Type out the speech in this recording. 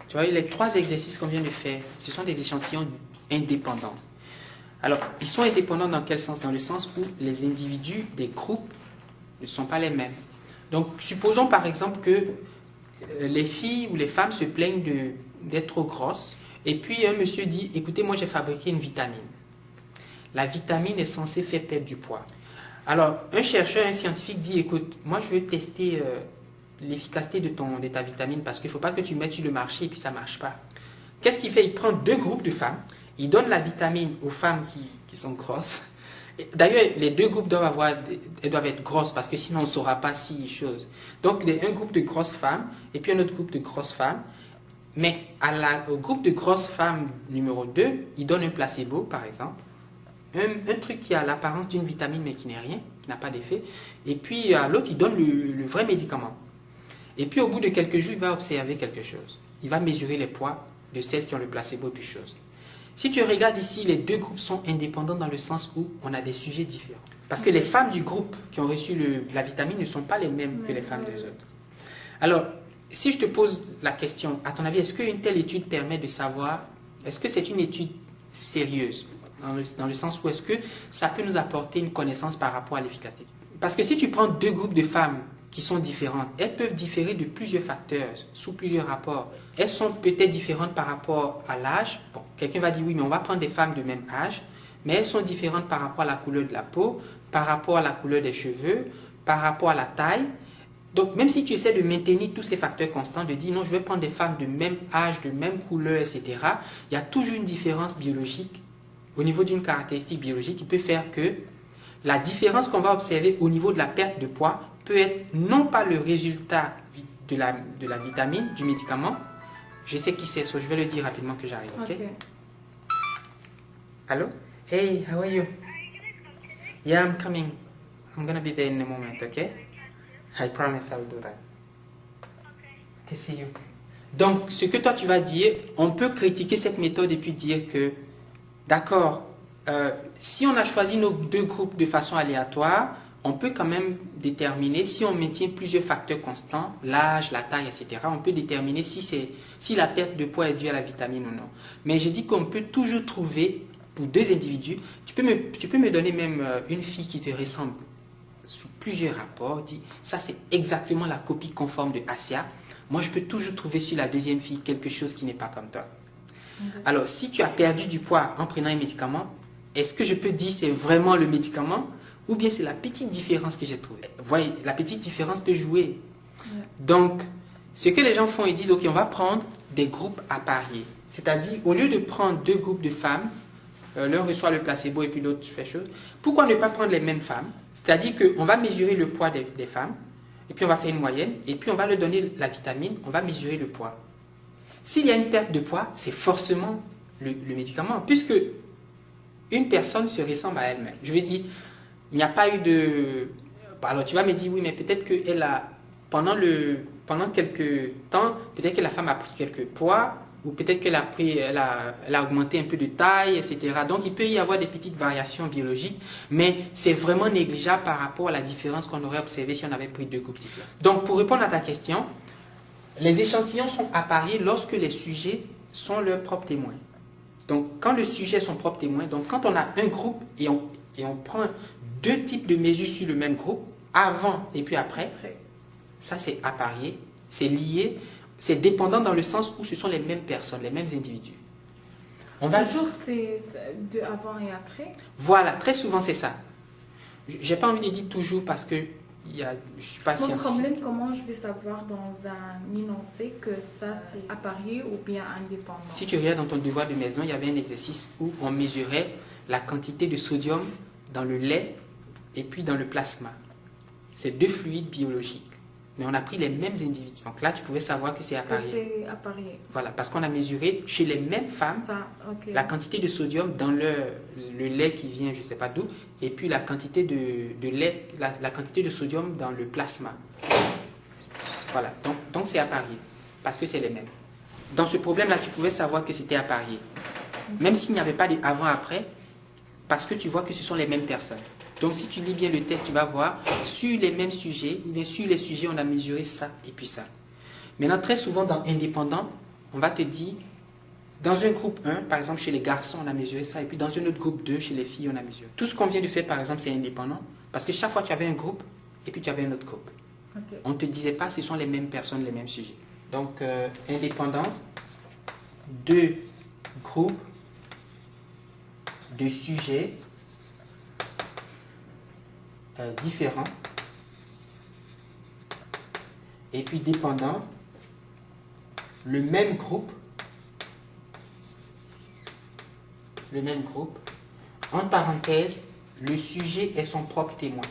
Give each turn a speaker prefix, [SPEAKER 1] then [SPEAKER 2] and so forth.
[SPEAKER 1] Tu vois, les 3 exercices qu'on vient de faire, ce sont des échantillons indépendants. Alors, ils sont indépendants dans quel sens? Dans le sens où les individus des groupes ne sont pas les mêmes. Donc, supposons par exemple que les filles ou les femmes se plaignent d'être trop grosses, et puis un monsieur dit, écoutez, moi j'ai fabriqué une vitamine. La vitamine est censée faire perdre du poids. Alors, un chercheur, un scientifique dit, écoute, moi je veux tester l'efficacité de ta vitamine, parce qu'il ne faut pas que tu mettes sur le marché et puis ça ne marche pas. Qu'est-ce qu'il fait? Il prend 2 groupes de femmes, il donne la vitamine aux femmes qui sont grosses. D'ailleurs, les 2 groupes elles doivent être grosses, parce que sinon on ne saura pas si chose. Donc, un groupe de grosses femmes, et puis un autre groupe de grosses femmes. Mais au groupe de grosses femmes numéro 2, il donne un placebo, par exemple. Un truc qui a l'apparence d'une vitamine, mais qui n'est rien, qui n'a pas d'effet. Et puis, à l'autre, il donne le vrai médicament. Et puis, au bout de quelques jours, il va observer quelque chose. Il va mesurer les poids de celles qui ont le placebo et puis chose. Si tu regardes ici, les 2 groupes sont indépendants dans le sens où on a des sujets différents. Parce que les femmes du groupe qui ont reçu la vitamine ne sont pas les mêmes que les femmes des autres. Alors, si je te pose la question, à ton avis, est-ce qu'une telle étude permet de savoir, est-ce que c'est une étude sérieuse, dans le sens où est-ce que ça peut nous apporter une connaissance par rapport à l'efficacité? Parce que si tu prends 2 groupes de femmes qui sont différentes, elles peuvent différer de plusieurs facteurs, sous plusieurs rapports. Elles sont peut-être différentes par rapport à l'âge. Bon, quelqu'un va dire, oui, mais on va prendre des femmes de même âge, mais elles sont différentes par rapport à la couleur de la peau, par rapport à la couleur des cheveux, par rapport à la taille. Donc, même si tu essaies de maintenir tous ces facteurs constants, de dire non, je vais prendre des femmes de même âge, de même couleur, etc., il y a toujours une différence biologique au niveau d'une caractéristique biologique qui peut faire que la différence qu'on va observer au niveau de la perte de poids peut être non pas le résultat de la vitamine, du médicament. Je sais qui c'est, so je vais le dire rapidement que j'arrive, ok? Allô? Hey, how are you? Yeah, I'm coming. I'm gonna be there in a moment, okay? I promise I'll do that. Okay, see you. Donc, ce que toi tu vas dire, on peut critiquer cette méthode et puis dire que, d'accord, si on a choisi nos 2 groupes de façon aléatoire, on peut quand même déterminer, si on maintient plusieurs facteurs constants, l'âge, la taille, etc., on peut déterminer si la perte de poids est due à la vitamine ou non. Mais je dis qu'on peut toujours trouver, pour 2 individus, tu peux me donner même une fille qui te ressemble sous plusieurs rapports, dit ça c'est exactement la copie conforme de Asia. Moi je peux toujours trouver sur la deuxième fille quelque chose qui n'est pas comme toi. Alors si tu as perdu du poids en prenant un médicament, est-ce que je peux dire c'est vraiment le médicament ou bien c'est la petite différence que j'ai trouvée? Vous voyez, la petite différence peut jouer. Donc, ce que les gens font, ils disent, ok, on va prendre des groupes à parier. C'est-à-dire, au lieu de prendre 2 groupes de femmes, l'un reçoit le placebo et puis l'autre fait chose, pourquoi ne pas prendre les mêmes femmes? C'est-à-dire qu'on va mesurer le poids des femmes, et puis on va faire une moyenne, et puis on va leur donner la vitamine, on va mesurer le poids. S'il y a une perte de poids, c'est forcément le médicament, puisque une personne se ressemble à elle-même. Je vais dire, il n'y a pas eu de... Alors tu vas me dire, oui, mais peut-être qu'elle a, pendant quelques temps, peut-être que la femme a pris quelques poids, ou peut-être qu'elle elle a augmenté un peu de taille, etc. Donc il peut y avoir des petites variations biologiques, mais c'est vraiment négligeable par rapport à la différence qu'on aurait observée si on avait pris 2 groupes différents. Donc pour répondre à ta question, les échantillons sont à parier lorsque les sujets sont leurs propres témoins. Donc quand le sujet est son propre témoin, donc quand on a un groupe et on prend 2 types de mesures sur le même groupe, avant et puis après, ça c'est à parier, c'est lié, c'est dépendant dans le sens où ce sont les mêmes personnes, les mêmes individus.
[SPEAKER 2] Toujours c'est de avant et après?
[SPEAKER 1] Voilà, très souvent c'est ça. J'ai pas envie de dire toujours parce que je suis pas scientifique.
[SPEAKER 2] Mon problème, comment je vais savoir dans un énoncé que ça c'est à parier ou bien indépendant?
[SPEAKER 1] Si tu regardes dans ton devoir de maison, il y avait un exercice où on mesurait la quantité de sodium dans le lait et puis dans le plasma. C'est 2 fluides biologiques. Mais on a pris les mêmes individus. Donc là, tu pouvais savoir que c'est à parier.
[SPEAKER 2] C'est à parier.
[SPEAKER 1] Voilà, parce qu'on a mesuré chez les mêmes femmes la quantité de sodium dans le lait qui vient, je ne sais pas d'où, et puis la quantité de lait, la quantité de sodium dans le plasma. Voilà, donc c'est à parier, parce que c'est les mêmes. Dans ce problème-là, tu pouvais savoir que c'était à parier. Même s'il n'y avait pas d'avant-après, parce que tu vois que ce sont les mêmes personnes. Donc si tu lis bien le test, tu vas voir, sur les mêmes sujets, sur les sujets, on a mesuré ça et puis ça. Maintenant, très souvent dans indépendant, on va te dire, dans un groupe 1, par exemple chez les garçons, on a mesuré ça, et puis dans un autre groupe 2, chez les filles, on a mesuré. Tout ce qu'on vient de faire, par exemple, c'est indépendant, parce que chaque fois, tu avais un groupe, et puis tu avais un autre groupe.
[SPEAKER 2] Ok.
[SPEAKER 1] On ne te disait pas, ce sont les mêmes personnes, les mêmes sujets. Donc, indépendant, deux groupes de sujets différents, et puis dépendant, le même groupe, entre parenthèses, le sujet est son propre témoin.